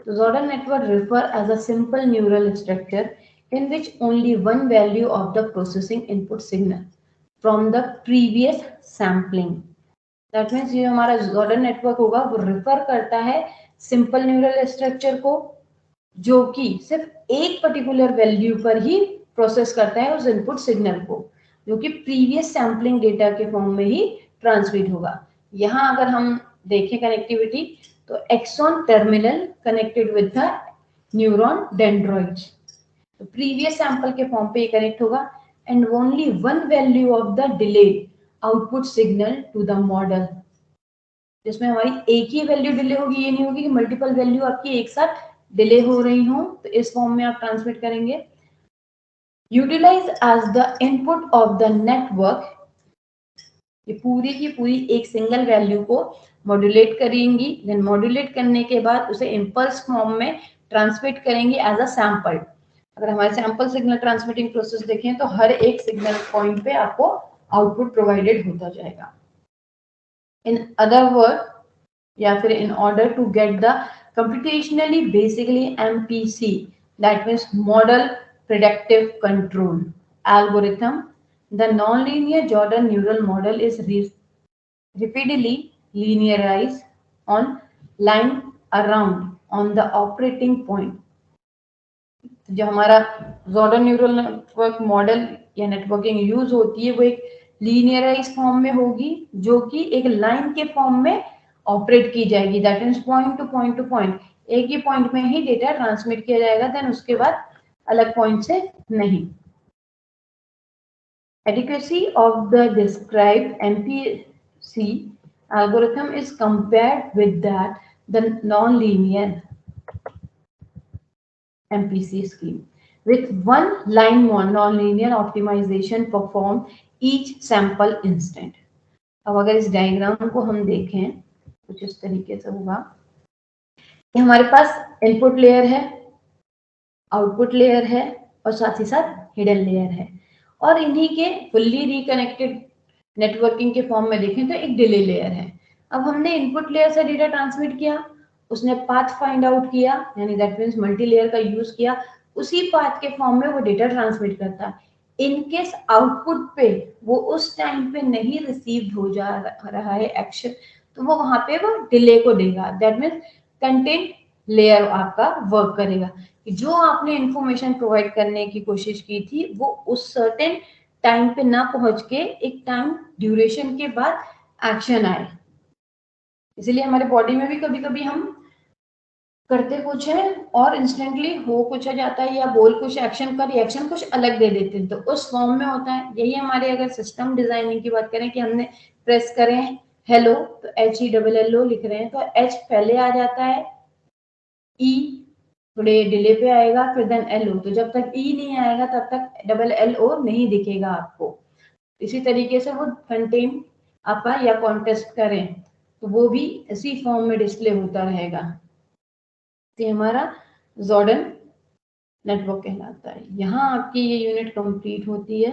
The Jordan network refer as a simple neural structure in which only one value of the processing input signal from the previous sampling. That means ये हमारा Jordan network होगा वो refer करता है simple neural structure को जो कि सिर्फ एक पर्टिकुलर वैल्यू पर ही प्रोसेस करता है उस इनपुट सिग्नल को जो कि प्रीवियस सैम्पलिंग डेटा के फॉर्म में ही ट्रांसमिट होगा। यहाँ अगर हम देखें कनेक्टिविटी तो axon terminal connected with the neuron dendroids, तो प्रीवियस सैंपल के फॉर्म पे ये कनेक्ट होगा and only one value of the delay output signal to the model, जिसमें हमारी एक ही वैल्यू डिले होगी, ये नहीं होगी कि मल्टीपल वैल्यू आपकी एक साथ डिले हो रही हो, तो इस फॉर्म में आप ट्रांसमिट करेंगे। Utilize as the input of the network, ये पूरी की पूरी एक सिंगल वैल्यू को मॉड्यूलेट करेंगी, देन मॉड्यूलेट करने के बाद उसे इम्पल्स फॉर्म में ट्रांसमिट करेंगे एज अ सैंपल। अगर हमारे सैंपल सिग्नल ट्रांसमिटिंग प्रोसेस देखें तो हर एक सिग्नल पॉइंट पे आपको आउटपुट प्रोवाइडेड होता जाएगा। इन अदर वर्ड या फिर in order to get the computationally basically MPC, that means model predictive control algorithm, the nonlinear Jordan neural model is repeatedly linearized on line around on the operating point। जो हमारा Jordan neural network model या networking use होती है वो एक लीनियराइज form में होगी जो कि एक लाइन के फॉर्म में ऑपरेट की जाएगी। That means point two point एक ही पॉइंट में ही डेटा ट्रांसमिट किया जाएगा, देन उसके बाद अलग पॉइंट से नहीं। Adequacy of the described MPC algorithm is compared with that the non-linear MPC scheme with one line non-linear optimization perform each sample instant। अब अगर इस डायग्राम को हम देखें कुछ इस तरीके से होगा, ये हमारे पास इनपुट लेयर है, आउटपुट लेयर है और साथ ही साथ हिडन लेयर है, और इन्हीं के फुल्ली रिकनेक्टेड नेटवर्किंग के फॉर्म में देखें तो एक डिले लेयर है। अब हमने इनपुट लेयर से डेटा ट्रांसमिट किया, उसने पाथ फाइंड आउट किया, यानी दैट मीन्स मल्टी लेयर का यूज किया, उसी पाथ के फॉर्म में वो डेटा ट्रांसमिट करता है। इनकेस आउटपुट पे वो उस टाइम पे नहीं रिसीव हो जा रहा है एक्शन, तो वो वहां पे वो डिले को देगा। दैट मीन्स कंटेंट लेयर आपका वर्क करेगा कि जो आपने इंफॉर्मेशन प्रोवाइड करने की कोशिश की थी वो उस सर्टेन टाइम पे ना पहुंच के एक टाइम ड्यूरेशन के बाद एक्शन आए। इसीलिए हमारे बॉडी में भी कभी कभी हम करते कुछ है और इंस्टेंटली हो कुछ आ जाता है, या बोल कुछ एक्शन का रिएक्शन कुछ अलग दे देते हैं, तो उस फॉर्म में होता है। यही हमारे अगर सिस्टम डिजाइनिंग की बात करें कि हमने प्रेस करें हेलो तो HELLO लिख रहे हैं तो H पहले आ जाता है, E थोड़े डिले पे आएगा, फिर देन LO, तो जब तक E नहीं आएगा तब तक LLO नहीं दिखेगा आपको। इसी तरीके से वो कंटेंट आपका या कॉन्टेस्ट करें तो वो भी इसी फॉर्म में डिस्प्ले होता रहेगा। तो हमारा जॉर्डन नेटवर्क कहलाता है। यहाँ आपकी ये यूनिट कंप्लीट होती है।